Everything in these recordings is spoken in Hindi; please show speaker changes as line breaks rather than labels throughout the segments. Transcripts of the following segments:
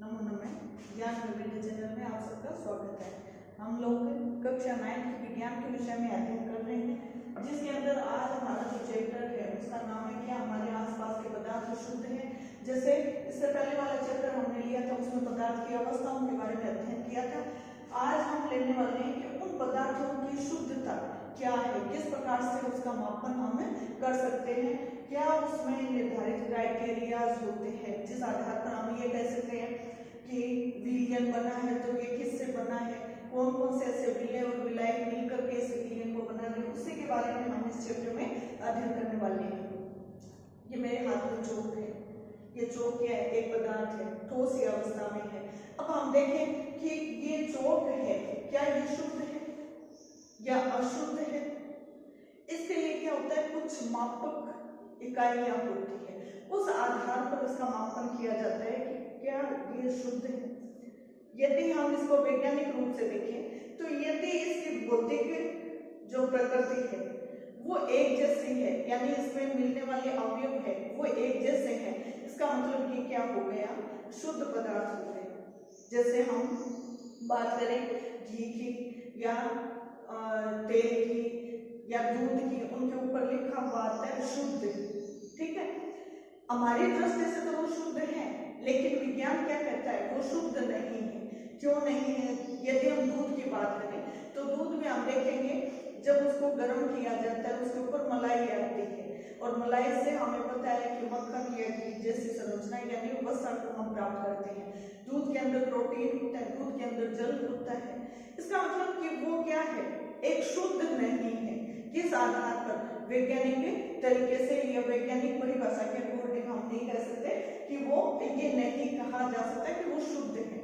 नमो नमः। ज्ञान विभिन्न चैनल में आप सबका स्वागत है। हम लोग कक्षा 9 विज्ञान के विषय में अध्ययन कर रहे हैं, जिसके अंदर आज हमारा जो चैप्टर है उसका नाम है क्या हमारे आसपास के पदार्थ शुद्ध हैं। जैसे इससे पहले वाला चैप्टर हमने लिया था, उसमें पदार्थ की अवस्थाओं के बारे में अध्ययन किया था। आज हम लेने वाले हैं कि उन पदार्थों की शुद्धता क्या है, किस प्रकार से उसका मापन हम कर सकते हैं, क्या उसमें निर्धारित क्राइटेरियाज होते हैं जिस आधार पर हम ये कह सकते हैं कि विलयन बना है तो ये किससे बना है, कौन कौन से ऐसे विलय और विलायक मिलकर के इस विलयन को बना रहे हैं, उसी के बारे में हम इस चैप्टर में अध्ययन करने वाले हैं। ये मेरे हाथ में चौक है, ये चौक क्या है, एक पदार्थ है, ठोस की अवस्था में है। अब हम देखें कि ये चौक है, क्या ये शुद्ध है या अशुद्ध है। इसके लिए क्या होता है, कुछ मापक इकाइयां होती है, उस आधार पर उसका मापन किया जाता है कि क्या ये शुद्ध है। यदि हम इसको वैज्ञानिक रूप से देखें तो यदि इसकी भौतिक जो प्रकृति है वो एक जैसी है, यानी इसमें मिलने वाले अवयव है वो एक जैसे हैं, इसका मतलब ये क्या हो गया, शुद्ध पदार्थ हो गया। जैसे हम बात करें घी की या तेल की या दूध की, उनके ऊपर लिखा हुआ आता है शुद्ध, ठीक है। हमारी दृष्टि से तो वो शुद्ध है, लेकिन विज्ञान क्या कहता है, वो शुद्ध नहीं है। क्यों नहीं है? यदि हम दूध की बात करें तो दूध में हम देखेंगे जब उसको गर्म किया जाता है उसके ऊपर मलाई आती है, और मलाई से हमें पता है कि मक्खन या घी जैसी संरचना यानी वसा को हम प्राप्त करते हैं। दूध के अंदर प्रोटीन होता है, दूध के अंदर जल होता है। इसका मतलब कि वो क्या है, एक शुद्ध नहीं है। किस आधार पर, वैज्ञानिक तरीके से या वैज्ञानिक परिभाषा के अकॉर्डिंग हम नहीं कह सकते कि वो ये नहीं कहा जा सकता कि वो शुद्ध है।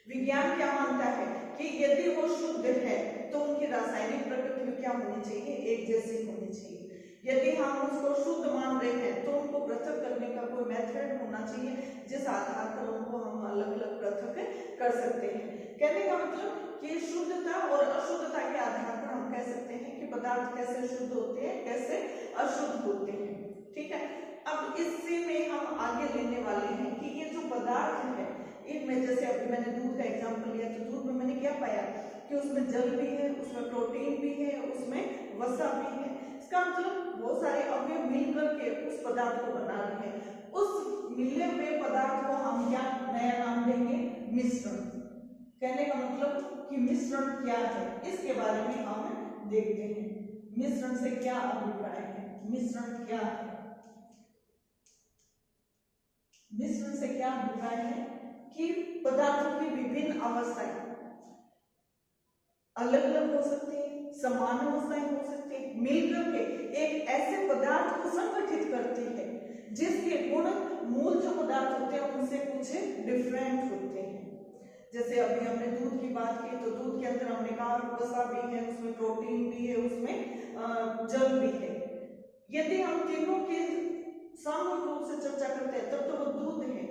विज्ञान क्या मानता है कि यदि वो शुद्ध है तो उनकी रासायनिक प्रकृति क्या होनी चाहिए, एक जैसी होनी चाहिए। यदि हम उसको शुद्ध मान रहे हैं तो उनको पृथक करने का कोई मेथड होना चाहिए जिस आधार पर उनको हम अलग अलग पृथक कर सकते हैं। कहने का मतलब कि शुद्धता और अशुद्धता के आधार पर हम कह सकते हैं कि पदार्थ कैसे शुद्ध होते हैं, कैसे अशुद्ध होते हैं, ठीक है। अब इसी में हम आगे लेने वाले हैं कि ये जो पदार्थ है इनमें, जैसे अभी मैंने दूध का एग्जांपल लिया तो दूध में मैंने क्या पाया कि उसमें जल भी है, उसमें प्रोटीन भी है, उसमें वसा भी है। इसका मतलब बहुत सारे अवयव मिलकर के उस पदार्थ को बना रहे हैं। उस मिले हुए पदार्थ को हम क्या नया नाम देंगे, मिश्रण। कहने का मतलब कि मिश्रण क्या है, इसके बारे में हम देखते हैं। मिश्रण से क्या अभिप्राय है, मिश्रण क्या है, मिश्रण से क्या अभिप्राय है कि पदार्थों की विभिन्न अवस्थाएं अलग अलग हो सकती है, समान अवस्थाएं हो सकती है, मिलकर के एक ऐसे पदार्थ को संगठित करती है जिसके गुण मूल जो पदार्थ होते हैं उनसे कुछ डिफरेंट होते हैं। जैसे अभी हमने दूध की बात की तो दूध के अंदर हमने कहा वसा भी है, उसमें प्रोटीन भी है, उसमें जल भी है। यदि हम तीनों की सामूहिक रूप से चर्चा करते हैं तब तो वो दूध है।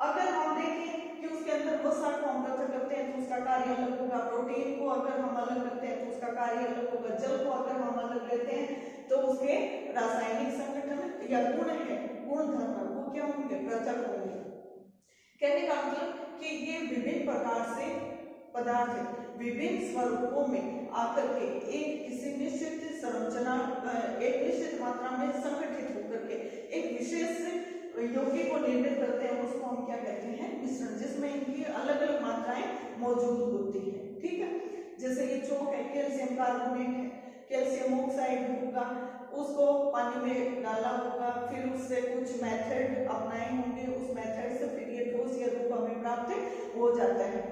अगर हम देखें कि उसके अंदर वसा को हम पृथक करते हैं तो उसका कार्य अलग होगा, प्रोटीन को अगर हम अलग करते हैं तो उसका कार्य अलग होगा, जल को अगर हम अलग लेते हैं तो उसके रासायनिक संगठन या गुण है, गुण धर्म वो क्या होंगे, पृथक होंगे। कहने का मतलब कि ये विभिन्न प्रकार से पदार्थ विभिन्न स्वरूपों में आकर के एक किसी निश्चित संरचना, एक निश्चित मात्रा में संगठित होकर के एक विशेष यौगिक को निर्मित करते हैं, उसको हम क्या कहते हैं, मिश्रण, जिसमें इनकी अलग अलग मात्राएं मौजूद होती है, ठीक है। जैसे ये चौक है, कैल्शियम कार्बोनेट है, कैल्शियम ऑक्साइड होगा, उसको पानी में डाला होगा, फिर उससे कुछ मेथड अपनाए होंगे, उस मेथड से फिर ये ठोस या रूप हमें प्राप्त हो जाता है।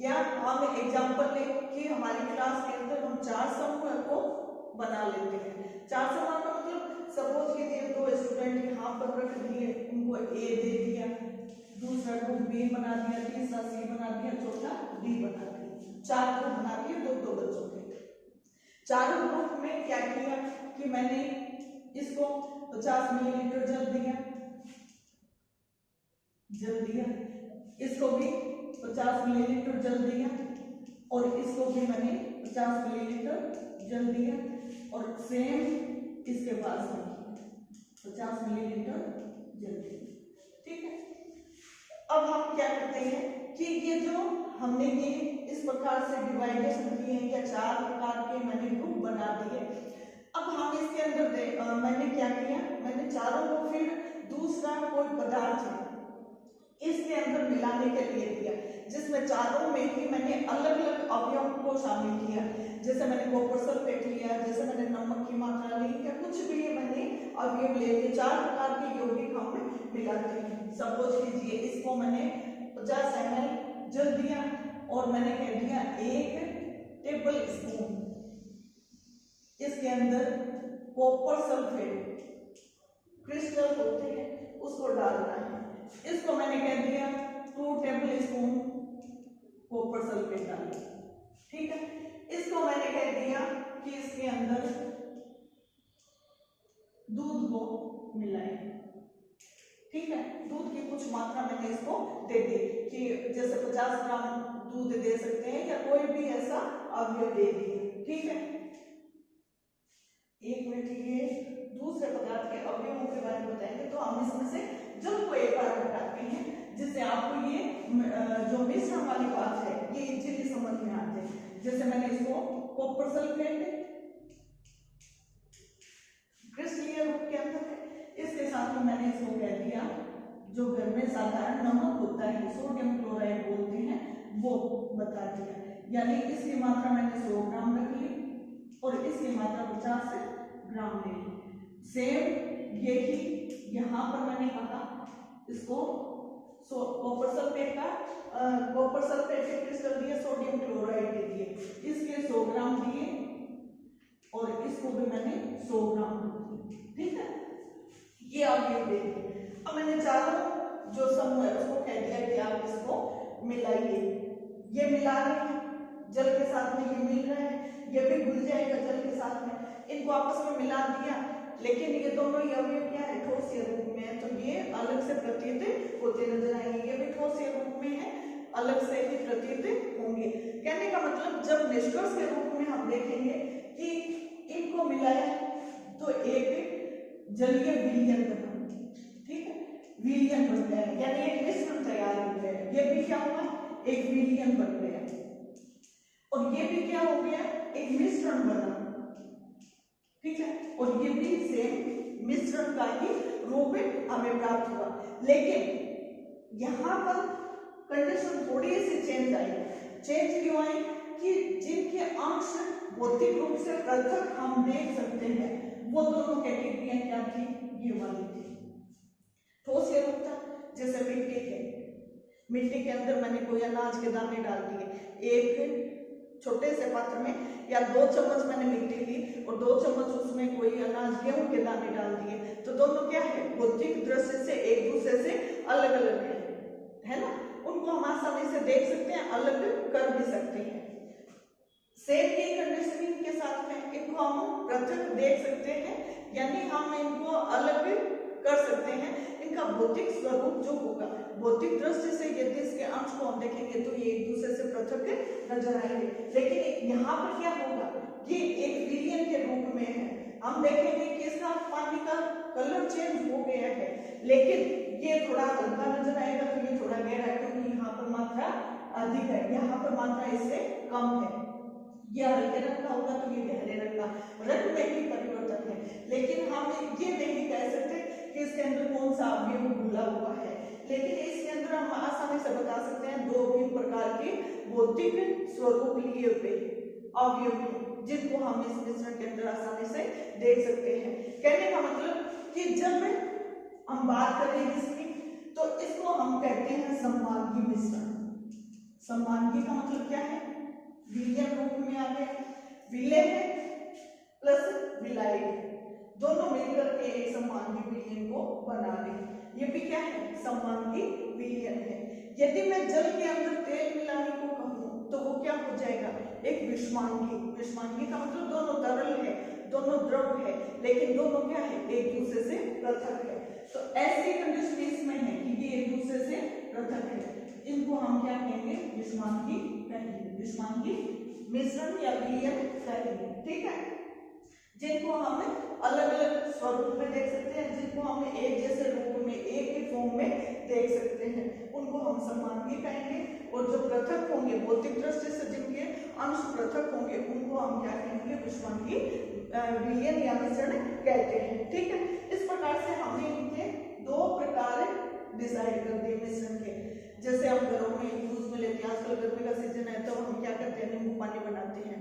या हम एग्जांपल ले कि हमारी क्लास के अंदर हम 4 समूह को बना लेते हैं। 4 समूह का मतलब सपोज कीजिए 2 स्टूडेंट यहाँ पर रख दिए, उनको ए दे दिया, दूसरा ग्रुप बी बना दिया, तीसरा सी बना दिया, चौथा डी बना दिया, 4 ग्रुप बना दिए 2-2 बच्चों के। चारों ग्रुप में क्या किया कि मैंने इसको 50 मिलीलीटर जल दिया, इसको भी 50 मिलीलीटर जल दिया, और इसको भी मैंने 50 मिलीलीटर जल दिया, और सेम इसके पास में 50 मिलीलीटर जल दिया, ठीक है। अब हम क्या करते हैं कि ये जो हमने ये इस प्रकार से डिवाइडेशन किए हैं या 4 प्रकार के मैंने ग्रुप बना दिए। अब हम इसके अंदर मैंने क्या किया, मैंने चारों को फिर दूसरा कोई पदार्थ है इसके अंदर मिलाने के लिए दिया, जिसमें चारों में ही मैंने अलग अलग अवयव को शामिल किया। जैसे मैंने कॉपर सल्फेट लिया, जैसे मैंने नमक की मात्रा ली, या कुछ भी मैंने अवयव लेके 4 प्रकार के यौगिक हम मिलाते हैं। सपोज कीजिए इसको मैंने 50 ml जल दिया और मैंने कह दिया 1 टेबल स्पून इसके अंदर कॉपर सल्फेट क्रिस्टल होते हैं उसको डालना है। इसको मैंने कह दिया 2 टेबल स्पून कॉपर सल्फेट डालिए, ठीक है। इसको मैंने कह दिया कि इसके अंदर दूध को मिलाएं, ठीक है। दूध की कुछ मात्रा मैंने इसको दे दी कि जैसे 50 ग्राम दूध दे सकते हैं या कोई भी ऐसा अवयव दे दिए, ठीक है। 1 मिनट, ये दूसरे पदार्थ के अवयवों के बारे में बताएंगे, तो हम इसमें से जल को एक बार हटाते हैं जिससे आपको ये जो मिश्रण वाली बात है ये इजीली समझ में आते हैं। जैसे मैंने इसको कॉपर सल्फेट क्रिस्टलीय रूप के अंदर है, इसके साथ में मैंने इसको कह दिया जो घर में साधारण नमक होता है, सोडियम क्लोराइड बोलते हैं, वो बता दिया। यानी इसकी मात्रा मैंने 100 ग्राम रख ली और इसकी मात्रा 50 ग्राम ले ली। सेम यही यहाँ पर मैंने कहा इसको कॉपर सल्फेट के क्रिस्टल दिए, सोडियम क्लोराइड के दिए, इसके 100 ग्राम दिए और इसको भी मैंने 100 ग्राम दिए, ठीक है। ये आप ये देखिए। अब मैंने चारों जो समूह है उसको कह दिया कि आप इसको मिलाइए। ये मिला रहे हैं जल के साथ में, ये मिल रहा है, ये भी घुल जाएगा जल के साथ में। इनको आपस में मिला दिया, लेकिन ये दोनों अवयव क्या है, ठोस रूप में है, तो ये अलग से प्रतीत होते नजर आएंगे। ये भी ठोस रूप में है, अलग से ही प्रतीत होंगे। कहने का मतलब जब निष्कर्ष के रूप में हम देखेंगे कि इनको मिलाया तो एक जलीय विलयन बना, ठीक है, विलयन बन गया, यानी एक मिश्रण तैयार हो गया। ये भी क्या हुआ, एक विलयन बन गया और ये भी क्या हो गया, एक मिश्रण बना, ठीक है। और ये भी सेम मिश्रण का ही रूप हमें प्राप्त हुआ। लेकिन यहाँ पर कंडीशन थोड़ी सी चेंज आई। चेंज क्यों आई कि जिनके अंश भौतिक रूप से पृथक हम देख सकते हैं वो दोनों कैटेगरियां क्या थी, ये वाली थी। ठोस रूप था, जैसे मिट्टी के अंदर मैंने कोई अनाज के दाने डाल दिए, एक छोटे से पात्र में, या 2 चम्मच मैंने मिट्टी ली और 2 चम्मच उसमें कोई अनाज गेहूं के दाने डाल दिए, तो दोनों क्या है, भौतिक दृष्टि से एक दूसरे से अलग अलग है ना। उनको हम आसानी से देख सकते हैं, अलग कर भी सकते हैं। सेम की कंडीशनिंग के साथ में इनको हम पृथक देख सकते हैं, यानी हम इनको अलग कर सकते हैं। इनका भौतिक स्वरूप जो होगा, भौतिक दृष्टि से यदि इसके अंश को हम देखेंगे तो ये एक दूसरे से पृथक नजर आएंगे। लेकिन यहाँ पर क्या होगा, ये एक विलयन के रूप में है। हम देखेंगे कि इसका पानी का कलर चेंज हो गया है, लेकिन ये थोड़ा हल्का नजर आएगा तो ये थोड़ा गहरा है, क्योंकि यहाँ पर मात्रा अधिक है, यहाँ पर मात्रा इससे कम है। ये हल्के रंग का होगा तो ये गहरे रंग का, रंग में भी परिवर्तन है। लेकिन हम ये नहीं कह सकते कि इसके अंदर कौन सा अवयव घुला हुआ है, लेकिन इसके अंदर हम आसानी से बता सकते हैं 2 भिन्न प्रकार के भौतिक स्वरूप लिए हुए अवयव जिनको हम इस मिश्रण के अंदर आसानी से देख सकते हैं। कहने का मतलब कि जब हम बात करें इसकी, तो इसको हम कहते हैं सममार्गी मिश्रण। सममार्गी का मतलब क्या है, विलयन रूप में आ गया, विलय है प्लस विलायक, दोनों मिलकर के एक सममार्गी विलयन को बना दें। ये भी क्या है, सममार्गी विलयन है। यदि मैं जल के अंदर तेल मिलाने को कहूँ तो वो क्या हो जाएगा, एक विषमांगी। विषमांगी का मतलब दोनों तरल है, दोनों द्रव है, लेकिन दोनों क्या है, एक दूसरे से पृथक है। तो ऐसी कंडीशन इसमें है कि ये एक दूसरे से पृथक है, इनको हम क्या कहेंगे, विषमांगी कहेंगे, विषमांगी मिश्रण या विलयन कहेंगे, ठीक है। जिनको हम अलग अलग स्वरूप में देख सकते हैं, जिनको हम एक जैसे रूप में, एक ही फॉर्म में देख सकते हैं, उनको समांगी कहेंगे, और जो पृथक होंगे भौतिक दृष्टि से जिनके अंश पृथक होंगे उनको हम क्या कहेंगे, विषमांगी विलयन या मिश्रण कहते हैं। ठीक है, इस प्रकार से हमने इनके दो प्रकार डिसाइड कर दिए मिश्रण के। जैसे हम घरों में यूज में लेते हैं, आजकल गर्मी का सीजन है तो हम क्या करते हैं, नींबू पानी बनाते हैं,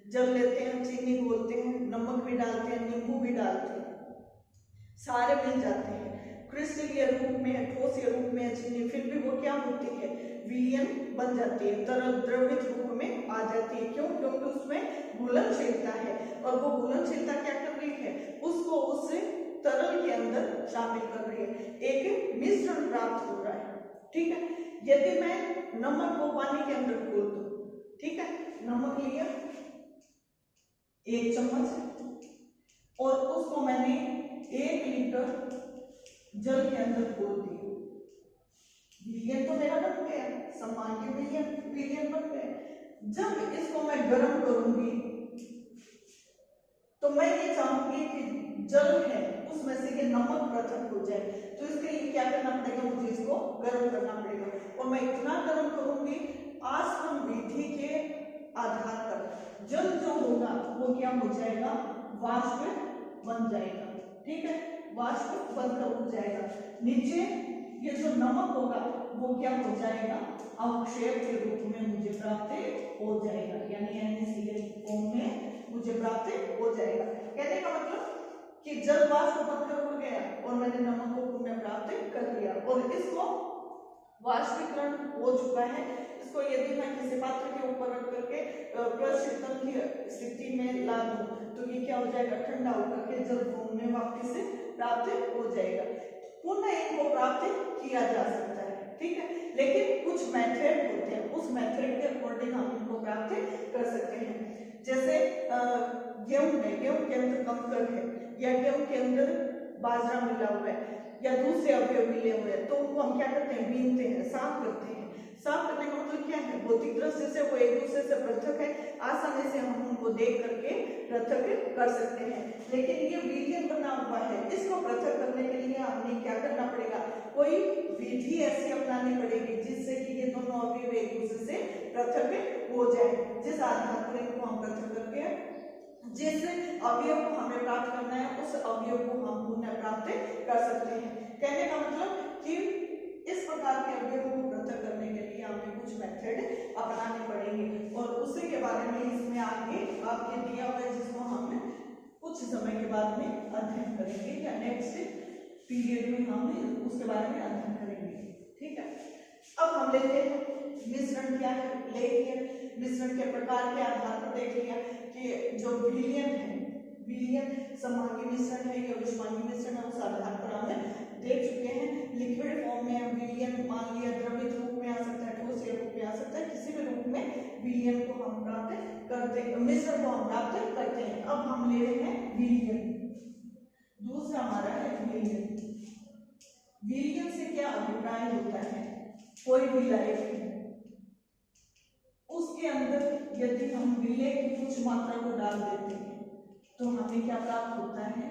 जल लेते हैं, चीनी घोलते हैं, नमक भी डालते हैं, नींबू भी डालते हैं, सारे मिल जाते हैं, क्रिस्टलीय रूप में, ठोस रूप में चीनी, फिर भी वो क्या होती है, विलयन बन जाती है, तरल द्रवित रूप में आ जाती है। क्यों? क्योंकि उसमें घुलनशीलता है, और वो घुलनशीलता क्या कर रही है, उसको उस तरल के अंदर शामिल कर रही है, एक मिश्रण प्राप्त हो रहा है। ठीक है, यदि मैं नमक को पानी के अंदर घोल दूं, ठीक है, नमक लिया 1 चम्मच और उसको मैंने 1 लीटर जल के अंदर घोल दिया, विलयन तो मेरा बन गया, समांगी विलयन बन गया। जब इसको मैं गर्म करूंगी तो मैं ये चाहूंगी कि जल है उसमें से कि नमक पृथक हो जाए, तो इसके लिए क्या करना पड़ेगा, मुझे इसको गर्म करना पड़ेगा, और मैं इतना गर्म करूंगी आसवन विधि के आधार पर जल जो होगा वो क्या हो जाएगा, वाष्प बन जाएगा। ठीक है, वाष्प बनकर उठ जाएगा, नीचे ये जो नमक होगा वो क्या हो जाएगा, अवक्षेप के रूप में मुझे प्राप्त हो जाएगा, यानी NaCl फॉर्म में मुझे प्राप्त हो जाएगा। कहने का मतलब कि जल वाष्प बनकर उड़ गया और मैंने नमक को पुनः प्राप्त कर लिया, और इसको वाष्पीकरण हो चुका है। इसको यदि मैं किसी पात्र के ऊपर रख करके प्रशीतन की स्थिति में ला दूं तो ये क्या हो जाएगा, ठंडा होकर के जल फॉर्म में वापस से प्राप्त हो जाएगा, पुनः इनको प्राप्त किया जा सकता है। ठीक है, लेकिन कुछ मेथड होते हैं, उस मेथड के अकॉर्डिंग हम इनको प्राप्त कर सकते हैं। जैसे गेहूं है, गेहूं के अंदर कंकर है, या गेहूं के अंदर बाजरा मिला हुआ है, या दूसरे अवयव मिले हुए हैं, तो उनको हम क्या करते हैं, बीनते हैं, साफ करते हैं। साफ करने का मतलब क्या है, भौतिक दृष्टि से वो एक दूसरे से पृथक है, आसानी से हम उनको देख करके पृथक कर सकते हैं। लेकिन ये विलयन बना हुआ है, इसको पृथक करने के लिए हमें क्या करना पड़ेगा, कोई विधि ऐसी अपनानी पड़ेगी जिससे कि ये दोनों अवयव एक दूसरे से पृथक हो जाए, जिस आधार पर इनको हम पृथक करके जिस अवयव को हमें प्राप्त करना है उस अवयव को हम पुनः प्राप्त कर सकते हैं। कहने का मतलब कि इस प्रकार के अवयवों को पृथक करने के लिए हमें कुछ मेथड अपनाने पड़ेंगे, और उसी के बारे में इसमें आगे आपके दिया हुआ है, जिसको हम कुछ समय के बाद में अध्ययन करेंगे, या नेक्स्ट पीरियड में हम उसके बारे में अध्ययन करेंगे। ठीक है, अब हम लेते हैं मिश्रण क्या है, ले लिया, मिश्रण के प्रकार के आधार पर देख लिया कि जो विलयन है, विलयन समांगी मिश्रण है या विषमांगी मिश्रण है, उस आधार पर हम देख चुके हैं। लिक्विड फॉर्म में विलयन मान लिया, द्रवित रूप में आ सकता है, ठोस रूप में आ सकता है, किसी भी रूप में विलयन को हम प्राप्त करते हैं, मिश्रण को हम प्राप्त करते हैं। अब हम ले रहे हैं विलयन, दूसरा हमारा है विलयन। विलयन से क्या अभिप्राय होता है, कोई भी लाइफ उसके अंदर यदि हम विलय की कुछ मात्रा को डाल देते हैं तो हमें क्या प्राप्त होता है,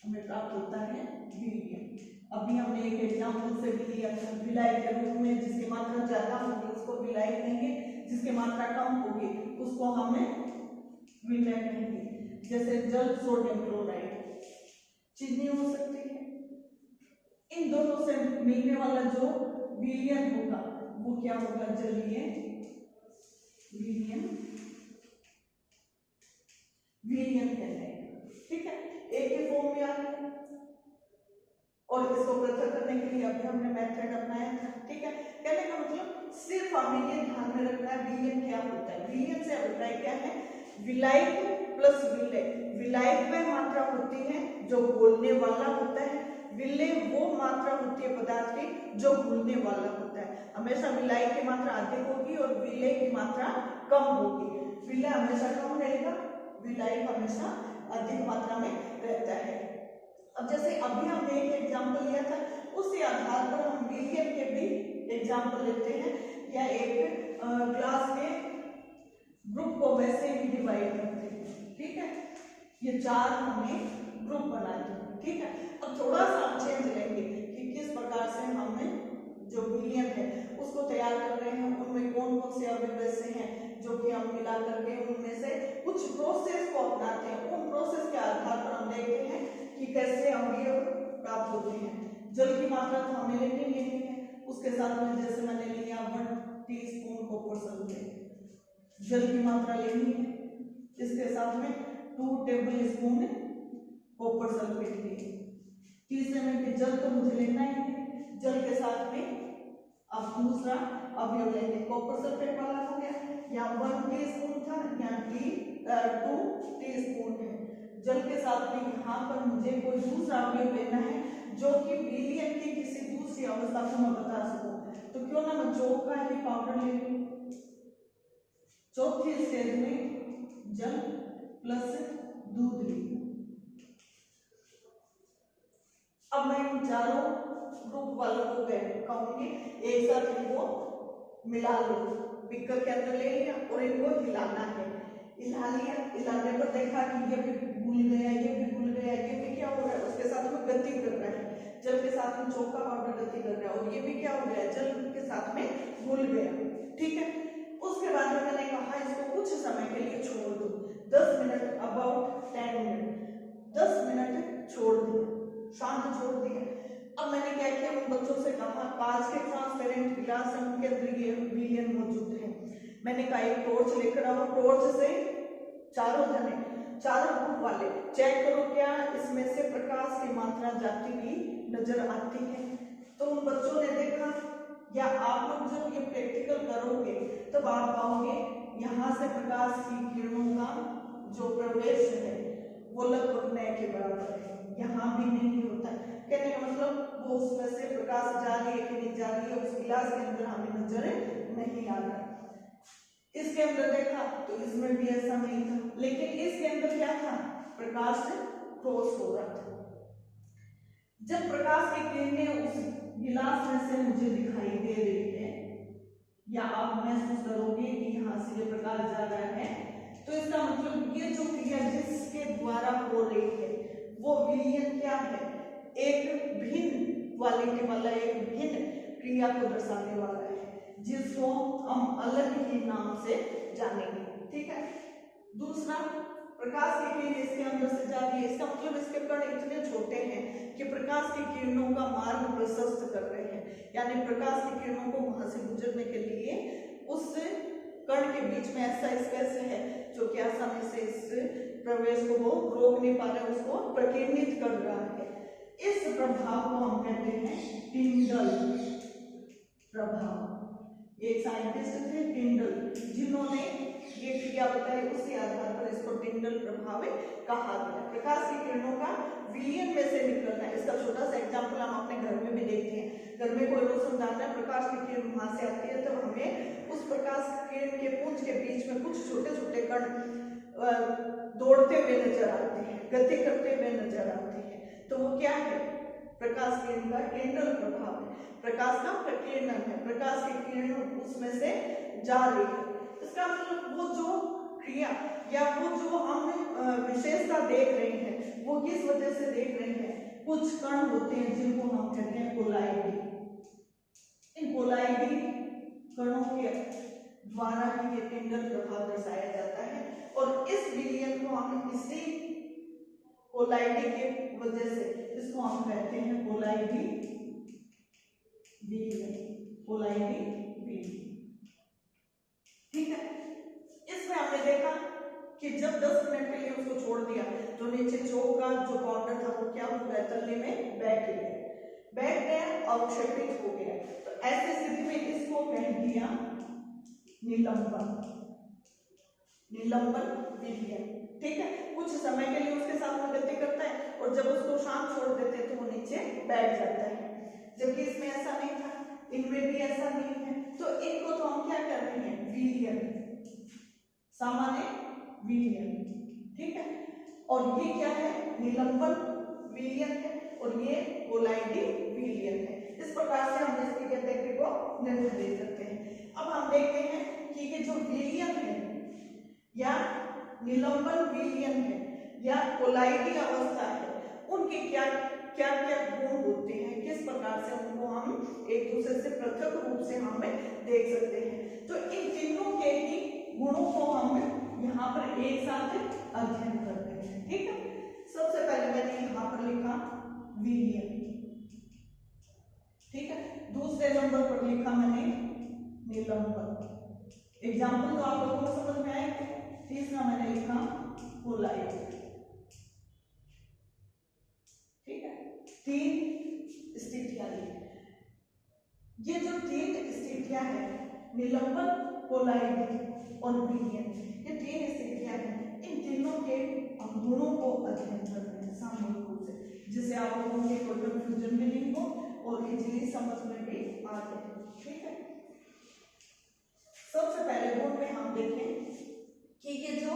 हमें प्राप्त होता है विलयन। अभी हमने एक एग्जाम्पल से भी लिया था, विलय के रूप में जिसकी मात्रा ज्यादा होगी उसको विलय कहेंगे, जिसकी मात्रा कम होगी उसको हमें विलय कहेंगे। जैसे जल सोडियम क्लोराइड, चीनी हो सकती है, इन दोनों से मिलने वाला जो विलयन होगा वो क्या होगा, जलीय विलयन, विलयन कहते हैं। ठीक है, एक ही फॉर्म में आ गया, और इसको पृथक करने के लिए अभी हमने मेथड अपनाया था। ठीक है, कहने का मतलब सिर्फ हमें ये ध्यान में रखना है विलयन क्या होता है। विलयन से अभिप्राय क्या है, विलायक प्लस विलय। विलायक वह मात्रा होती है जो घोलने वाला होता है, विलय वो मात्रा होती है पदार्थ की जो घुलने वाला होता है। हमेशा विलायक की मात्रा अधिक होगी और विलय की मात्रा कम होगी। विलय हमेशा कम रहेगा, विलायक हमेशा अधिक मात्रा में रहता है। अब जैसे अभी हमने एक एग्जाम्पल लिया था, उसी आधार पर हम विलयन के भी एग्जाम्पल लेते हैं, या एक क्लास के ग्रुप को वैसे ही डिवाइड करते हैं। ठीक है, ये 4 हमने ग्रुप बनाए थे। ठीक है, अब थोड़ा सा हम चेंज लेंगे कि किस प्रकार से हमें जो विलयन है उसको अवयव ऐसे हैं जो कि हम मिला करके उनमें से कुछ प्रोसेस को अपनाते हैं। उन प्रोसेस के आधार पर हम देखते हैं कि कैसे अवयव प्राप्त होते हैं। जल की मात्रा तो हमें लेनी है, उसके साथ में जैसे मैंने लिया 1 टीस्पून कॉपर सल्फेट जल की मात्रा लेनी है, इसके साथ में 2 टेबल स्पून कॉपर सल्फेट की। तीसरे में भी जल तो मुझे लेना ही है, जल के साथ में अब दूसरा अवयव लेंगे, कॉपर सल्फेट वाला हो गया, यहाँ 1 टीस्पून था, यहाँ 2 टीस्पून है। जल के साथ में यहाँ पर मुझे कोई दूसरा अवयव लेना है जो कि विलयन की किसी दूसरी अवस्था को मैं बता सकूं, तो क्यों ना मैं जौ का ही पाउडर ले लूं। चौथी स्टेज में जल प्लस दूध ली। अब मैं इन चारों ग्रुप वालों को कहूंगी एक साथ इनको मिला लो, बीकर के अंदर ले लिया और इनको हिलाना है। हिला लिया, हिलाने पर देखा कि ये भी घुल गया, ये भी घुल गया, ये भी क्या हो रहा है, उसके साथ में गति कर रहा है, जल के साथ में चौका पाउडर गति कर रहा है, और ये भी क्या हो गया, जल के साथ में घुल गया। ठीक है, उसके बाद में मैंने कहा इसको कुछ समय के लिए छोड़ दो, 10 मिनट, अबाउट 10 मिनट, 10 मिनट छोड़ दिया, शांत छोड़ दिया। अब मैंने क्या किया, उन बच्चों से कहा कांच के ट्रांसपेरेंट गिलास है, उनके अंदर ये विलयन मौजूद है। मैंने कहा एक टॉर्च लेकर आओ, टॉर्च से चारों ग्रुप वाले चेक करो क्या इसमें से प्रकाश की मात्रा जाती हुई नजर आती है। तो उन बच्चों ने देखा, या आप लोग जब ये प्रैक्टिकल करोगे तब आप पाओगे यहाँ से प्रकाश की किरणों का जो प्रवेश है वो लगभग न के बराबर है, यहाँ भी नहीं होता है। कहने का मतलब वो उसमें से प्रकाश जा रही है कि नहीं जा रही है, उस गिलास के अंदर हमें नजर नहीं आ रहा। इसके अंदर देखा तो इसमें भी ऐसा नहीं था, लेकिन इसके अंदर क्या था, प्रकाश क्रॉस हो रहा था। जब प्रकाश की किरणें उस गिलास में से मुझे दिखाई दे रही है, या आप महसूस करोगे कि यहाँ से ये प्रकाश जा रहा है, तो इसका मतलब ये जो क्रिया जिसके द्वारा हो रही है वो विलयन क्या है, एक भिन्न क्वालिटी वाला, एक भिन्न क्रिया को दर्शाने वाला है, जिसको हम अलग ही नाम से जानेंगे। ठीक है, दूसरा प्रकाश की किरण इसके अंदर से जा रही है, इसका मतलब इसके कण इतने छोटे हैं कि प्रकाश की किरणों का मार्ग प्रशस्त कर रहे हैं, यानी प्रकाश की किरणों को वहां से गुजरने के लिए उस कण के बीच में ऐसा स्पेस है जो कि आसानी से इस प्रवेश को वो रोक नहीं पा रहे, उसको प्रकीर्णित कर रहा है। इस प्रभाव को हम कहते हैं टिंडल प्रभाव। एक साइंटिस्ट थे टिंडल, जिन्होंने ये क्रिया बताई, उसी आधार पर इसको टिंडल प्रभाव कहा गया। प्रकाश की किरणों का विलयन में से निकलना है, इसका छोटा सा एग्जांपल हम अपने घर में भी देखते हैं। घर में कोई रोशनदान है, प्रकाश की किरण वहां से आती है, तो हमें उस प्रकाश की किरण के पुंज के बीच में कुछ छोटे छोटे कण दौड़ते हुए नजर आते हैं, गति करते हुए नजर आते हैं। तो वो क्या है, प्रकाश किरण का टिंडल प्रभाव है, प्रकाश का प्रकीर्णन है, प्रकाश की किरण उसमें से जा रही है। इसका मतलब वो जो क्रिया या वो जो हम विशेषता देख रहे हैं वो किस वजह से देख रहे हैं, कुछ कण होते हैं जिनको हम कहते हैं कोलाइडी। इन कोलाइडी कणों के द्वारा ही ये टिंडल प्रभाव दर्शाया जाता है, और इस विलयन को हम इसी कोलाइडी के वजह से इसको हम कहते हैं कोलाइडी विलयन, कोलाइडी विलयन। ठीक है, इसमें हमने देखा कि जब 10 मिनट के लिए उसको छोड़ दिया तो नीचे चौक का जो पाउडर था वो क्या हो गया, तल्ले में बैठ गया, अवक्षेपित हो गया। तो ऐसी स्थिति में इसको कह दिया निलंबन विलयन। ठीक है, कुछ समय के लिए उसके साथ में गति करता है और जब उसको शांत छोड़ देते हैं तो वो नीचे बैठ जाता है, जबकि इसमें ऐसा नहीं था, इनमें भी ऐसा नहीं है। तो इनको तो हम क्या कर रहे हैं, विलयन, सामान्य विलयन। ठीक है, और ये क्या है, निलंबन विलयन है, और ये कोलाइडी विलयन है। इस प्रकार से हम इसकी कैटेगरी को निर्धारित करते हैं। अब हम देखते हैं कि ये जो विलयन है या निलंबन विलयन है या कोलाइडी अवस्था है, उनके क्या क्या क्या गुण होते हैं, किस प्रकार से उनको हम एक दूसरे से पृथक रूप से हमें देख सकते हैं। तो इन तीनों के ही गुणों को हम यहाँ पर एक साथ अध्ययन करते हैं। ठीक है, सबसे पहले मैंने यहाँ पर लिखा विलियम, ठीक है, दूसरे नंबर पर लिखा मैंने निलंबन। एग्जाम्पल तो आप लोगों को समझ में आए। तीसरा मैंने लिखा पोलाइट। ठीक है, तीन स्थितियां ली। ये जो तीन स्थितियां हैं, निलंबन, पोलाइट और विलियम, ये तीन स्थितियां हैं। इन तीनों के गुणों को अध्ययन करते हैं सामूहिक रूप से, जिससे आप लोगों के कोई कंफ्यूजन भी नहीं हो और इजीली समझ में भी आ जाए। ठीक है, सबसे पहले गुण में हम देखें कि ये जो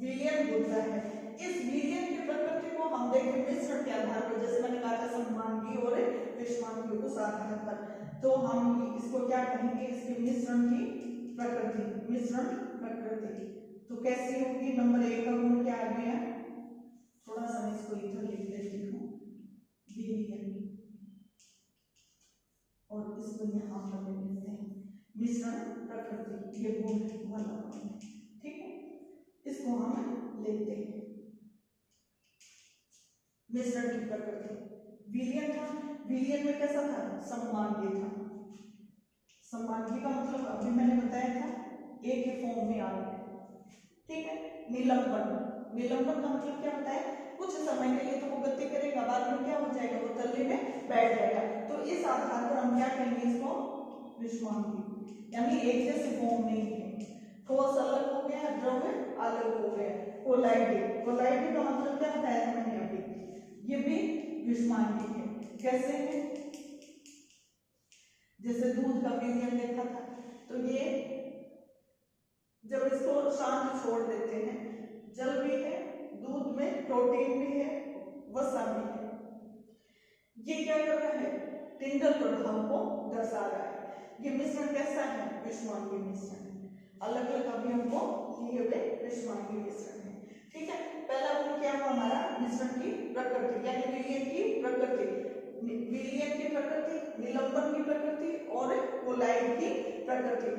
विलियन होता है, इस विलियन की प्रकृति को हम देखें मिश्रण के आधार पर, जैसे मैंने कहा था समांगी और विषमांगी उस आधार पर, तो हम इसको क्या कहेंगे, इसके मिश्रण की प्रकृति, मिश्रण प्रकृति। तो कैसी होगी? नंबर 1 का गुण क्या आ गया? थोड़ा सा मैं इसको इधर लिख देती हूँ, विलियन, और इसको यहाँ पर लिख देते हैं मिश्रण प्रकृति। ये गुण वाला गुण है। ठीक है, इसको हम लेते हैं मिश्रण की प्रकृति। विलियन था, विलियन में कैसा था? सममांगी था। सममांगी का मतलब अभी मैंने बताया था, एक ही फॉर्म में आ गया। ठीक है, निलंबन, निलंबन का मतलब क्या होता है? कुछ समय के लिए तो वो गति करेगा, बाद में क्या हो जाएगा? वो तल्ले में बैठ जाएगा। तो इस आधार पर हम क्या कहेंगे इसको? विषमांगी, यानी एक जैसे फॉर्म नहीं है, ठोस अलग हो गया, द्रव्य अलग हो गया। कोलाइडी, कोलाइडी का मतलब क्या बताया था मैंने अभी? ये भी विषमांगी है। कैसे है? जैसे दूध का विलियन देखा था, तो ये जब इसको शांत छोड़ देते हैं, जल भी है, दूध में प्रोटीन भी है, वसा भी है, ये क्या कर रहा है? टिंडल प्रभाव को दर्शा रहा है। ये मिश्रण कैसा है? विषमांगी मिश्रण है। अलग अलग अभी हमको लिए हुए विषमांगी मिश्रण है। ठीक है, पहला गुण क्या हुआ हमारा? मिश्रण की प्रकृति, यानी विलियन की प्रकृति, विलियन की प्रकृति, निलंबन की प्रकृति और कोलाइड की प्रकृति।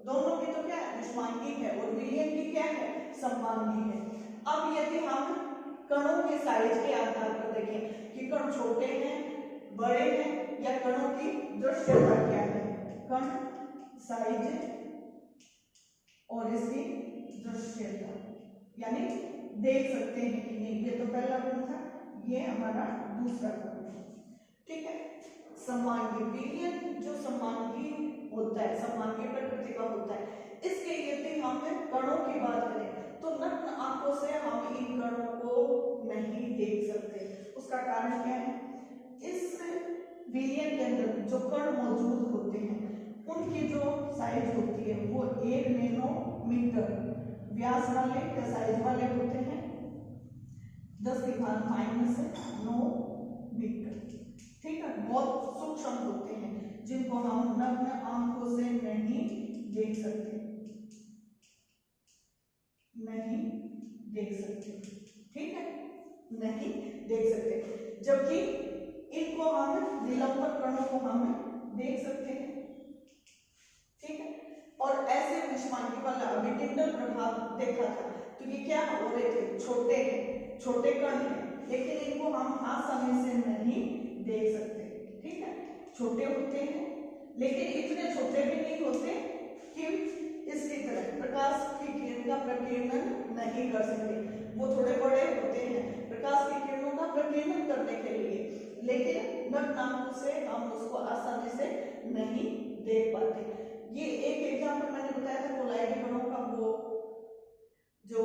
दोनों की तो क्या है? विषमांगी है, और विलियन की क्या है? सममांगी है। अब यदि हम कणों के साइज के आधार पर देखें कि कण छोटे हैं, बड़े हैं, या कणों की दृश्यता क्या है, कण साइज और इसकी दृश्यता, यानी देख सकते हैं कि नहीं। ये तो पहला गुण था, ये हमारा दूसरा गुण है। ठीक है, सममांगी, विलियन जो सममांगी होता है, सममांगी प्रकृति का होता है, इसके यदि हम कणों की बात करें तो नग्न आंखों से हम इन कणों को नहीं देख सकते। उसका कारण क्या है? इस विलियन के अंदर जो कण मौजूद होते हैं, उनकी जो साइज होती है वो 1 नैनोमीटर व्यास वाले या साइज वाले होते हैं, 10⁻⁻⁹ मीटर। ठीक है, बहुत सूक्ष्म होते हैं, जिनको हम नग्न आंखों से नहीं देख सकते, नहीं देख सकते। ठीक है, नहीं देख सकते, जबकि इनको हम निलंबन कणों को हम देख सकते हैं। ठीक है, और ऐसे विषमांगी वाला अभी टिंडल प्रभाव देखा था, तो ये क्या हो रहे थे? छोटे हैं, छोटे कण हैं, लेकिन इनको हम आसानी से नहीं देख सकते। ठीक है, छोटे होते हैं, लेकिन इतने छोटे भी नहीं होते कि इसकी तरह प्रकाश की किरण का प्रकीर्णन नहीं कर सकते। वो थोड़े बड़े होते हैं प्रकाश की किरणों का प्रकीर्णन करने के लिए, लेकिन नग्न आंखों से हम उसको आसानी से नहीं देख पाते। ये एक एग्जाम्पल मैंने बताया था कोलाइडी कणों का, वो जो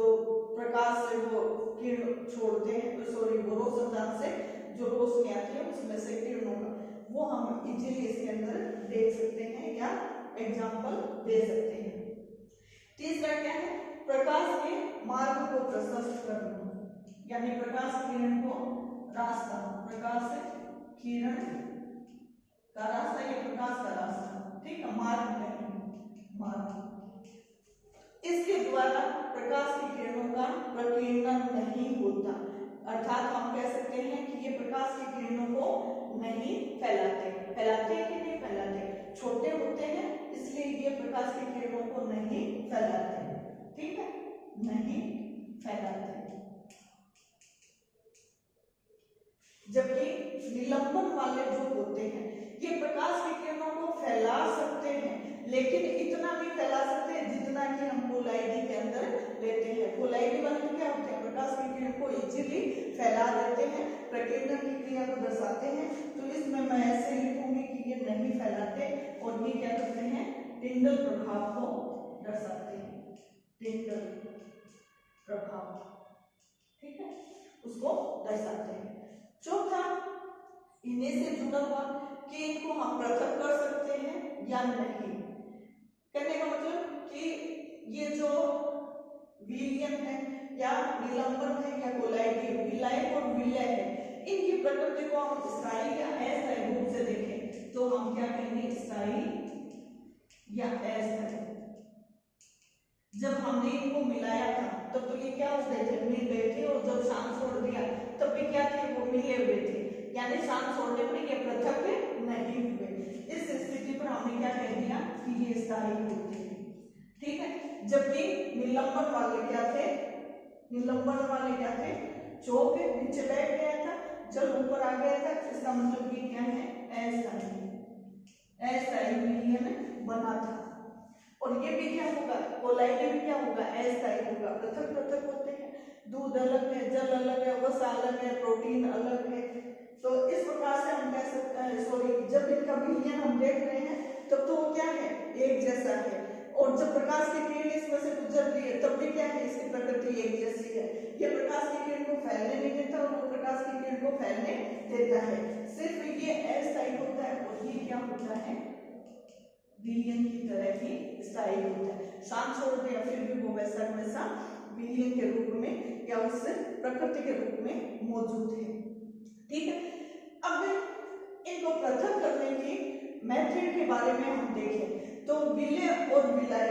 प्रकाश से वो किरण छोड़ते हैं, सॉरी, वो रोशनदान से जो रोशनी आती है उसमें से किरणों का, वो हम इजीली इसके अंदर देख सकते हैं या एग्जाम्पल दे सकते हैं। तीसरा क्या है? प्रकाश के मार्ग को प्रशस्त करना, यानी प्रकाश किरण को रास्ता, प्रकाश किरण का रास्ता, ये प्रकाश का रास्ता। ठीक है, मार्ग नहीं, मार्ग। इसके द्वारा प्रकाश की किरणों का प्रकीर्णन नहीं होता, अर्थात हम कह सकते हैं कि ये प्रकाश की किरणों को नहीं फैलाते हैं। फैलाते हैं कि नहीं फैलाते? छोटे होते हैं इसलिए ये प्रकाश की किरणों को नहीं फैलाते हैं, ठीक है, नहीं फैलाते हैं। जबकि निलंबन वाले जो होते हैं ये प्रकाश की किरणों को फैला सकते हैं, लेकिन इतना नहीं फैला सकते जितना कि हम कोलाइडी के अंदर लेते हैं। कोलाइडी वाले क्या होते हैं? प्रकाश की किरण को इजीली फैला देते हैं, प्रकीर्णन की क्रिया को दर्शाते हैं। तो इसमें मैं ऐसे लिखूंगी कि ये नहीं फैलाते और ये क्या करते हैं? टिंडल प्रभाव को दर्शाते हैं, टिंडल प्रभाव, ठीक है, उसको दर्शाते हैं। चौथा, इन्हीं से जुड़ा हुआ कि इनको हम पृथक कर सकते हैं या नहीं। कहने का मतलब कि ये जो विलयन है या निलंबन है या कोलाइडी, विलय और विलय है, इनकी प्रकृति को हम स्थायी या अस्थायी रूप से देखें तो हम क्या कहेंगे? स्थायी या अस्थायी। जब हमने इनको मिलाया था तब तो ये क्या हो गए थे? मिल गए थे, और जब शांत छोड़ दिया तब भी क्या थे? वो मिले हुए थे, यानी शांत छोड़ने पर ये पृथक नहीं हुए। इस स्थिति पर हमने क्या कह दिया कि ये स्थायी होते हैं, ठीक है। जबकि निलंबन वाले क्या थे? निलंबन वाले क्या थे? चौक नीचे बैठ गया था, जल ऊपर आ गया था, इसका मतलब ये क्या है? अस्थायी, अस्थायी विलयन बना था। और ये भी क्या होगा? कोलाइडी भी क्या होगा? अस्थायी होगा। पृथक पृथक होते हैं, दूध अलग है, जल अलग है, वसा अलग है, प्रोटीन अलग है। तो इस प्रकार से हम कह सकते हैं, सॉरी, जब इनका विलयन हम देख रहे हैं तब तो वो क्या है? एक जैसा है। और जब प्रकाश की किरण इसमें से गुजर रही है तब भी क्या है? इसकी प्रकृति एक जैसी है। ये प्रकाश की किरण को फैलने नहीं देता और वो प्रकाश की किरण को फैलने देता है। सिर्फ ये अस्थायी होता है और ये क्या होता है? विलयन की तरह ही स्थायी होता है। शांत छोड़ दिया फिर भी वो वैसा वैसा विलयन के रूप में या उस प्रकृति के रूप में मौजूद है, ठीक है। अब इनको पृथक करने की मेथड के बारे में हम देखें तो विलय और विलय,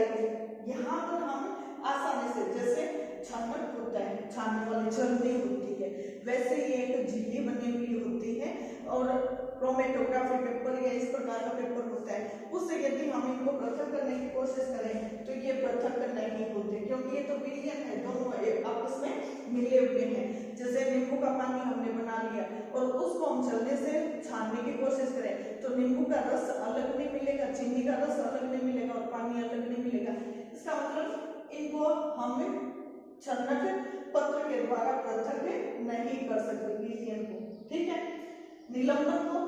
यहाँ पर हम आसानी से, जैसे छानक होता है, छानने वाली चलनी होती है, वैसे ही एक झिल्ली बनी हुई होती है और क्रोमेटोग्राफी पेपर या इस प्रकार का पेपर होता है, उससे यदि हम इनको पृथक करने की कोशिश करें तो ये पृथक नहीं होते, क्योंकि ये तो विलयन है, दोनों आपस में मिले हुए हैं। जैसे नींबू का पानी हमने बना लिया और उसको हम जल्दी से छानने की कोशिश करें तो नींबू का रस अलग नहीं मिलेगा, चीनी का रस अलग नहीं मिलेगा और पानी अलग नहीं मिलेगा। इसका मतलब इनको हम छन्नक पत्र के द्वारा पृथक नहीं कर सकते विलयन को, ठीक है। निलंबन को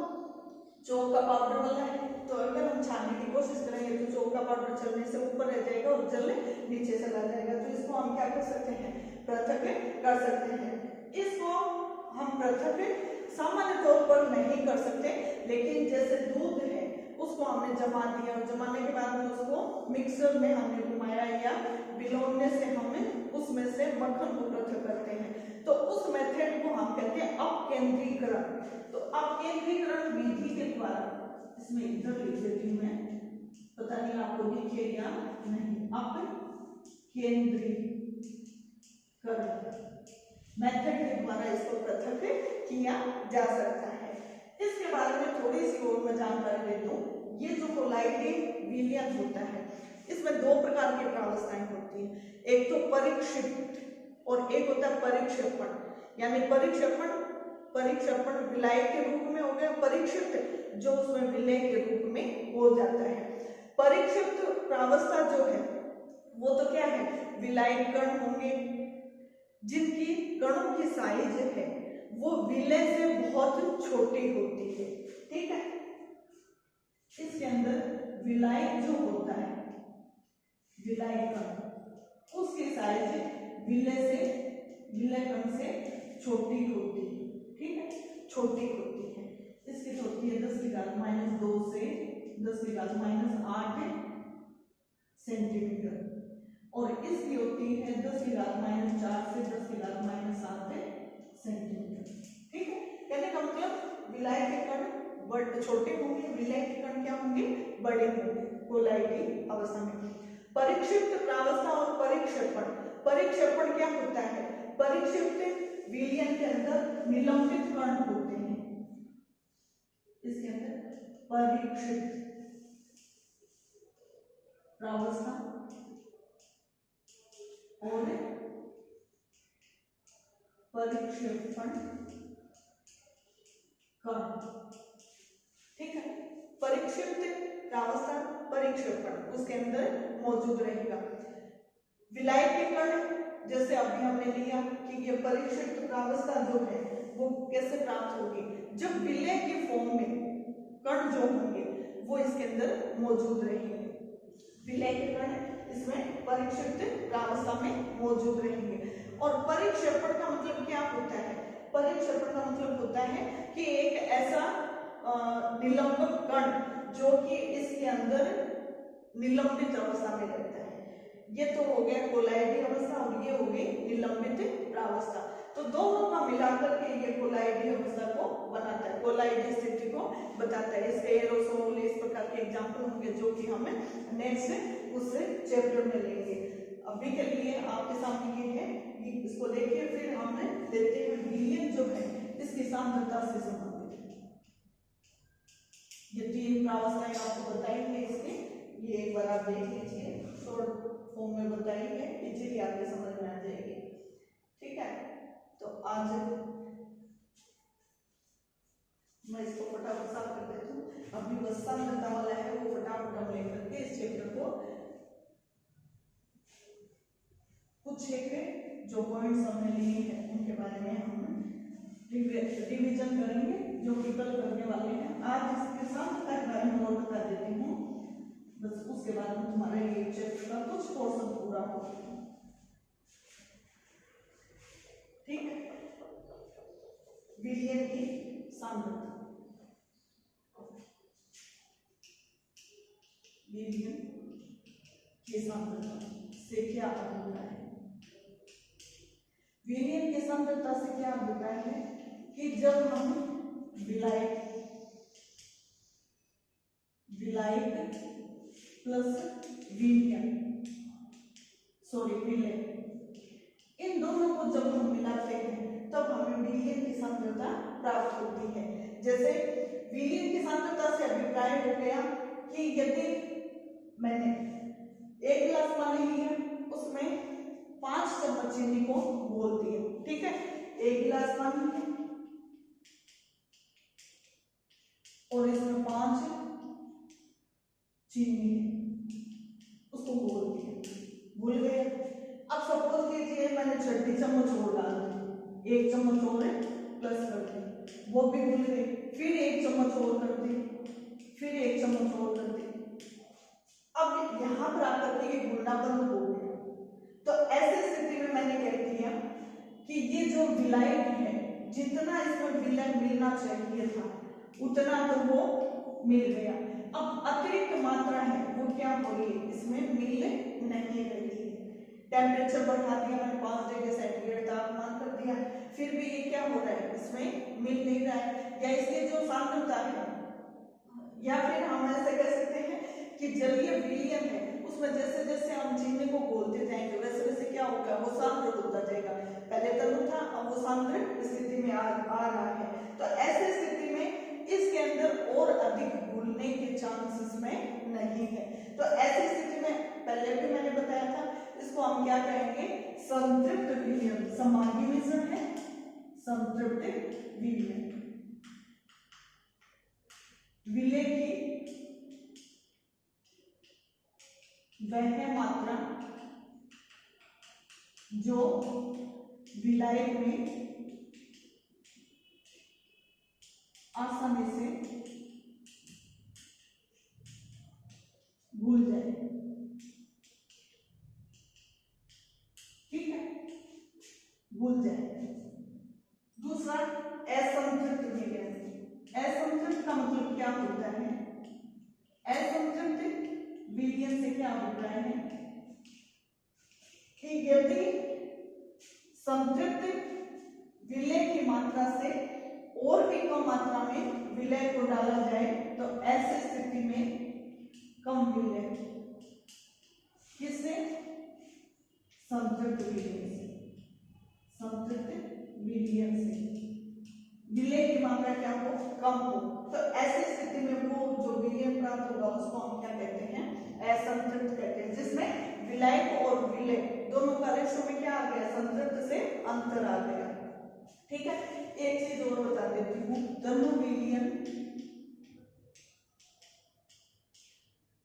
चौक का पाउडर वाला है, तो अगर हम छानने की कोशिश करेंगे तो चौक का पाउडर चलने से ऊपर रह जाएगा और जल नीचे चला जाएगा, तो इसको हम क्या कर सकते हैं? पृथक कर सकते हैं। इसको हम पृथक सामान्य तौर पर नहीं कर सकते, लेकिन जैसे दूध है उसको हमने जमा दिया और जमाने के बाद में उसको मिक्सर में हमने घुमाया या बिलोने से हमें उसमें से मक्खन को पृथक करते हैं, तो उस मेथड को हम कहते हैं अपकेंद्रीकरण। तो अपकेंद्रीकरण विधि के द्वारा, इसमें इधर लिख देती हूं मैं, पता नहीं आपको दिखे या नहीं, अपकेंद्रीकरण मेथड के द्वारा इसको पृथक किया जा सकता है। इसके बारे में थोड़ी सी और मैं जानकारी दे दूं। ये जो कोलाइडी विलयन होता है इसमें दो प्रकार की प्रावस्थाएं होती हैं, एक तो परिक्षिप्त और एक होता है परिक्षेपण। यानी परिक्षेपण विलय के रूप में हो गया, परिक्षिप्त जो उसमें विलय के रूप में हो जाता है। परिक्षिप्त प्रावस्था जो है वो तो क्या है? विलय कण होंगे जिनकी कणों की साइज है वो विलय से बहुत छोटी होती है, ठीक है। इसके अंदर विलय जो होता है, विलय कण, उसकी साइज विलय कण से छोटी होती है, ठीक है, छोटी होती है। इसकी तो होती है 10⁻² से 10⁻8 सेंटीमीटर और इसकी होती है 10⁻⁴ से 10⁻⁷ सेंटीमीटर, ठीक है। कहने का मतलब विलय के कण छोटे होंगे, विलय के कण क्या होंगे? बड़े होंगे कोलाइडी अवस्था में। परिक्षिप्त प्रावस्था और परिक्षेपण क्या होता है? परिक्षिप्त विलयन के अंदर निलंबित कण होते हैं, इसके अंदर परीक्षित प्रावस्था और परिक्षेपण कण। ठीक है, परिक्षिप्त प्रावस्था परिक्षेपण उसके अंदर मौजूद रहेगा। विलायक के कण जैसे अभी हमने लिया कि ये परीक्षिप्त प्रावस्था जो है वो कैसे प्राप्त होगी, जब विलय के फॉर्म में कण जो होंगे वो इसके अंदर मौजूद रहेंगे। विलय के कण इसमें परीक्षिप्त प्रावस्था में मौजूद रहेंगे। और परिक्षेपण का मतलब क्या होता है? परिक्षेपण का मतलब होता है कि एक ऐसा निलंबन कण जो कि इसके अंदर निलंबित अवस्था में रहता है। ये तो हो गया कोलाइडी अवस्था और ये हो गई निलंबित प्रावस्था। तो दोनों का मिलाकर के ये कोलाइडी अवस्था को बनाता है, कोलाइडी स्थिति को बताता है। इसके एरोसोल इस प्रकार के एग्जांपल होंगे जो कि हम नेक्स्ट उस चैप्टर में लेंगे। अभी के लिए आपके सामने ये है, इसको देखिए। फिर हम लेते हैं विलयन जो है इसकी सांद्रता से संबंधित। ये तीन प्रावस्थाएं आपको बताई है इसके, ये एक बार आप देख लीजिए, शॉर्ट फॉर्म में बताई है, इजीली आपके समझ में आ जाएगी। ठीक है, तो आज मैं इसको फटाफट साफ कर देती हूँ। अभी बस सांद्रता वाला है वो फटाफट हम लेकर के इस चैप्टर को कुछ एक जो पॉइंट्स हमने लिए हैं उनके बारे में हम रिवीजन करेंगे जो कि कल करने वाले हैं। आज इसके सांद्रता के बारे में और बता देती हूँ, बस उसके बाद में तुम्हारा ये चैप्टर का कुछ पोर्शन पूरा हो। ठीक है, विलयन की सांद्रता, विलयन की सांद्रता से क्या अभिप्राय है? विलयन की सांद्रता से क्या अभिप्राय है कि जब हम विलायक प्लस विलयन विलय इन दोनों को जब हम मिलाते हैं तब हमें विलयन की सांद्रता प्राप्त होती है। जैसे विलयन की सांद्रता से अभिप्राय हो गया कि यदि मैंने एक गिलास पानी लिया उसमें 5 चम्मच चीनी को घोल दिया। ठीक है, एक गिलास पानी है और इसमें 5 चीनी है, उसको घोल दिया, घुल गया। अब सपोज कीजिए मैंने 6 चम्मच और डाल दी, 1 चम्मच और प्लस कर दी, वो भी घुल गई। फिर 1 चम्मच और कर दी, फिर 1 चम्मच और कर दी। अब यहां पर आकर के ये घुलना बंद हो गया। तो ऐसी स्थिति में मैंने कह दिया कि ये जो विलायक है जितना इसमें विलय मिलना चाहिए था उतना तो वो मिल गया। अब अतिरिक्त मात्रा है वो क्या हो रही है, इसमें मिल नहीं रही है। टेम्परेचर बढ़ा दिया मैंने 5 डिग्री सेंटीग्रेड तापमान कर दिया, फिर भी ये क्या हो रहा है, इसमें मिल नहीं रहा है। या इसकी जो सांद्रता है, या फिर हम ऐसे कह सकते हैं कि जलीय विलयन है उसमें जैसे जैसे हम चीनी को घोलते जाएंगे वैसे वैसे क्या होगा, वो सांद्र होता जाएगा। पहले तरल था अब वो सांद्र स्थिति में आ रहा है। तो ऐसी स्थिति में इसके अंदर और अधिक घुलने के चांसेस में नहीं है। तो ऐसी स्थिति में पहले भी मैंने बताया था, इसको हम क्या कहेंगे, संतृप्त विलयन। समांगी मिश्रण है संतृप्त विलयन। विलय की वह मात्रा जो विलायक में आसानी से घुल जाए। ठीक है, घुल जाए। दूसरा असंतृप्त विलयन। असंतृप्त का मतलब क्या होता है, असंतृप्त विलयन से क्या अभिप्राय है कि यदि संतृप्त विलय की मात्रा से और भी कम मात्रा में विलय को डाला जाए तो ऐसी स्थिति में कम विलय किससे, संतृप्त विलयन से। संतृप्त विलयन से विलय की मात्रा क्या हो, कम हो, तो ऐसी स्थिति में वो जो विलयन प्राप्त होगा उसको हम क्या कहते हैं, असंतृप्त कहते हैं, जिसमें विलायक और विलय दोनों का रेशो में क्या आ गया, संतृप्त से अंतर आ गया। ठीक है, एक चीज और बता देती हूँ, दोनों विलयन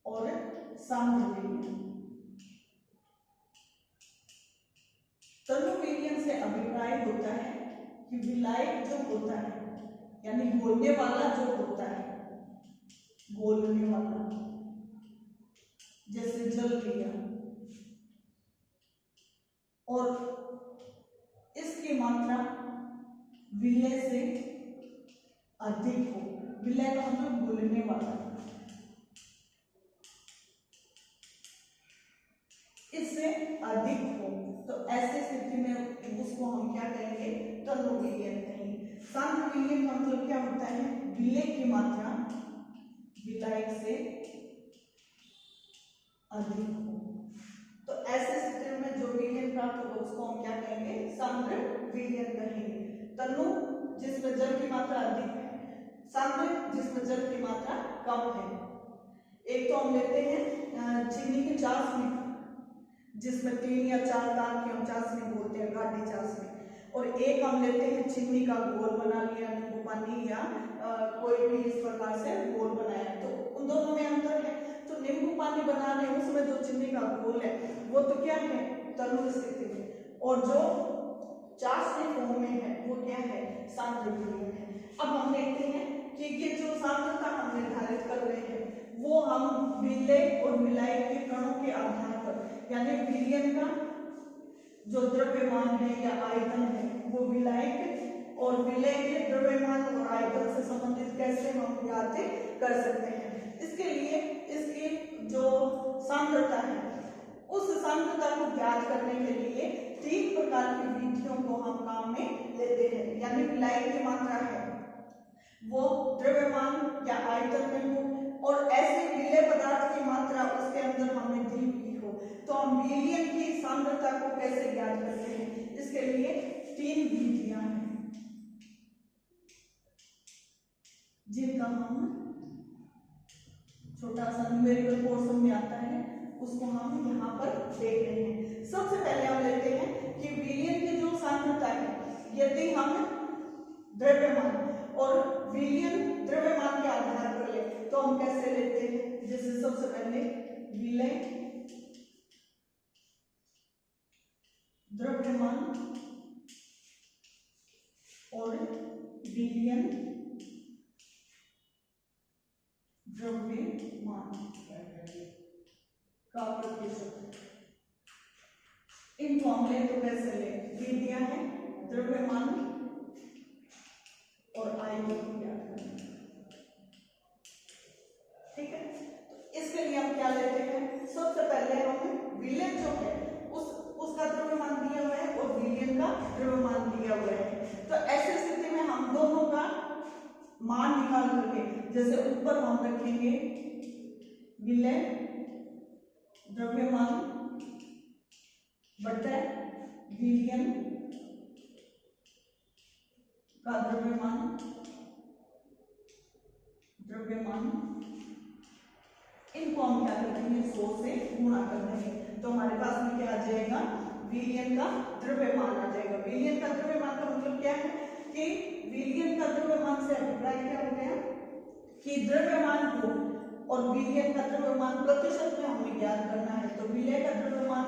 और सांद्र विलयन, दोनों विलयन से अभिप्राय होता है कि विलायक जो होता है यानी घोलने वाला जो होता है, घोलने वाला जैसे जल लिया, और इसकी मात्रा विलय से अधिक हो, विलय का मतलब घुलने वाला, इससे अधिक हो, तो ऐसी स्थिति में उसको हम क्या कहेंगे, तनु विलयन कहेंगे। सांद्र विलयन का मतलब क्या होता है, विलय की मात्रा विलायक से अधिक हो, तो ऐसे स्थिति में जो विलयन प्राप्त होगा उसको हम क्या कहेंगे, सांद्र विलयन कहेंगे। तनु जिसमें जल की मात्रा अधिक है, सांद्र जिसमें जल की मात्रा कम है। एक तो हम लेते हैं चीनी की चाशनी जिसमें 3 या 4 दान की हम चाशनी बोलते हैं, गाढ़ी चाशनी, और एक हम लेते हैं चीनी का घोल बना लिया, नींबू पानी या कोई भी इस प्रकार से घोल बनाया, तो उन दोनों में अंतर है। तो नींबू पानी बनाने उसमें जो चीनी का घोल है वो तो क्या है, तनु स्थिति में, और जो चाशनी फॉर्म में है वो क्या है, सांद्र विलयन है। अब हम देखते हैं कि ये जो सांद्रता हम निर्धारित कर रहे हैं वो हम विलय और विलायक के कणों के आधार पर, यानी विलयन का जो द्रव्यमान है या आयतन है वो विलायक और विलय के द्रव्यमान और आयतन से संबंधित कैसे हम ज्ञात कर सकते हैं। इसके लिए इसकी जो सांद्रता है उस सांद्रता को ज्ञात करने के लिए 3 प्रकार की विधियों को हम काम में लेते हैं, यानी विलायक की मात्रा है वो द्रव्यमान या आयतन में हो, और ऐसे विलय पदार्थ की मात्रा उसके अंदर हमें दी हुई हो, तो हम विलयन की सांद्रता को कैसे ज्ञात करते हैं, इसके लिए 3 विधियां हैं जिनका हम छोटा सा न्यूमेरिकल पोर्शन में आता है उसको हम यहाँ पर देख रहे हैं। सबसे पहले हम लेते हैं कि विलयन की जो सांद्रता है, यदि हम द्रव्यमान और विलयन द्रव्यमान के आधार पर ले तो हम कैसे लेते हैं, जैसे सबसे पहले विलय द्रव्यमान और विलयन द्रव्यमान का प्रतिशत, इनको हम ले तो कैसे ले, विधियां हैं द्रव्यमान और आयतन को ज्ञात करना। ठीक है, तो इसके लिए हम क्या लेते हैं, सबसे पहले हम विलयन जो है उसका द्रव्यमान दिया हुआ है और विलयन का द्रव्यमान दिया हुआ है, तो ऐसी स्थिति में हम दोनों का मान निकाल करके, जैसे ऊपर हम रखेंगे विलय द्रव्यमान बटा विलयन का द्रव्यमान इनको हम क्या कर देंगे, 100 से गुणा कर देंगे, तो हमारे पास में क्या आ जाएगा, विलयन का द्रव्यमान आ जाएगा। विलयन का द्रव्यमान का मतलब क्या है कि विलयन का द्रव्यमान से अभिप्राय क्या हो गया कि द्रव्यमान को और विलयन का द्रव्यमान प्रतिशत में हमें ज्ञात करना है, तो विलय का द्रव्यमान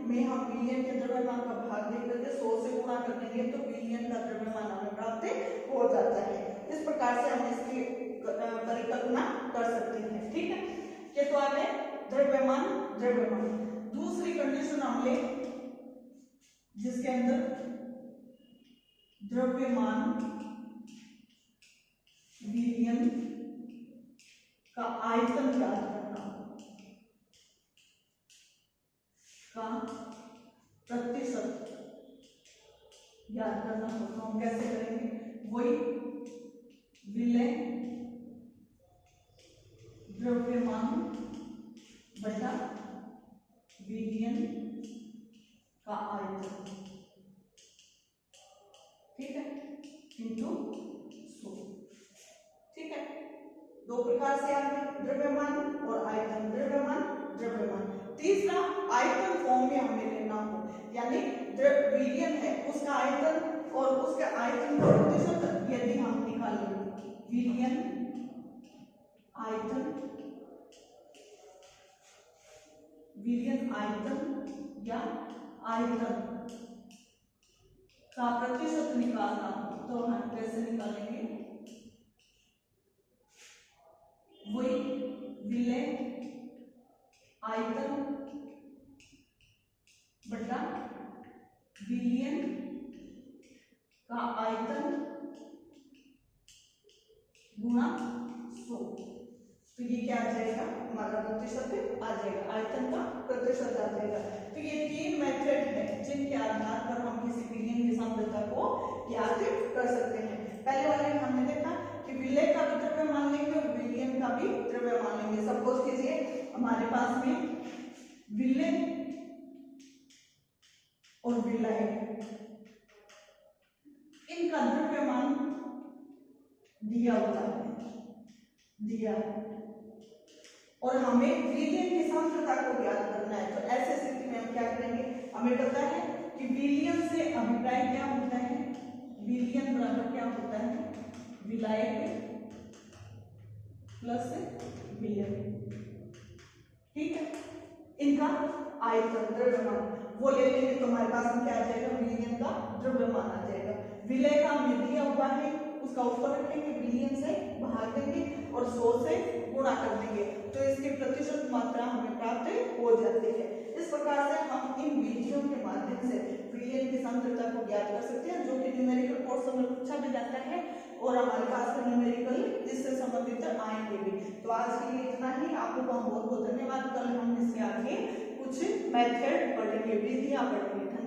में हम विलयन के द्रव्यमान का भाग दे करके 100 से गुणा कर देंगे, तो विलयन का द्रव्यमान हमें प्राप्त हो जाता है। इस प्रकार से हम इसकी परिकल्पना कर सकते हैं। ठीक है, ये तो आ गए द्रव्यमान। दूसरी कंडीशन हम ले जिसके अंदर द्रव्यमान विलयन का आयतन ज्ञात करना का प्रतिशत ज्ञात करना हो, तो हम कैसे करेंगे, वही विलय द्रव्यमान बटा विलयन का आयतन, ठीक है, इंटू 100। दो प्रकार से आगे, द्रव्यमान और आयतन, द्रव्यमान द्रव्यमान। तीसरा, आयतन फॉर्म में हमें लेना हो, यानी विलयन है उसका आयतन और उसके आयतन का प्रतिशत यदि हम निकालें, विलयन आयतन, विलयन आयतन या आयतन का प्रतिशत निकालना हो तो हम कैसे निकालेंगे, वही विलयन आयतन बटा विलयन का आयतन गुणा 100। तो ये क्या आ जाएगा, हमारा प्रतिशत आ जाएगा, आयतन का प्रतिशत आ जाएगा। तो ये तीन मेथड है जिनके आधार पर हम किसी विलयन की सांद्रता को ज्ञात कर सकते हैं। पहले वाले में हमने देखा कि विलय का भी द्रव्यमान लेंगे और विलयन का भी द्रव्यमान लेंगे। सपोज कीजिए हमारे पास में विलय और विलय, इनका द्रव्यमान दिया हुआ है, दिया है, और हमें विलयन की सांद्रता को ज्ञात करना है। तो ऐसे स्थिति में हम क्या करेंगे, हमें पता है कि विलयन से अभिप्राय क्या होता है, विलयन बराबर क्या होता है, विलायक प्लस विलयन, ठीक है। इनका आयतन द्रव्यमान वो ले लेंगे तो हमारे पास में क्या आ जाएगा, विलयन का द्रव्यमान आ जाएगा। विलय का हमें दिया हुआ है, उसका ऊपर रखेंगे, विलयन से भाग देंगे और 100 से गुणा कर देंगे, तो इसकी प्रतिशत मात्रा हमें प्राप्त हो जाती है। इस प्रकार से हम इन विधियों के माध्यम से विलयन की सांद्रता को ज्ञात कर सकते हैं, जो कि न्यूमेरिकल पोर्शन में पूछा भी जाता है और हमारे पास में न्यूमेरिकल इससे संबंधित आएंगे भी। तो आज के लिए इतना ही, आप लोगों का बहुत बहुत धन्यवाद। कल हम इससे आगे कुछ मेथड पढ़ेंगे, विधियां पढ़ेंगे।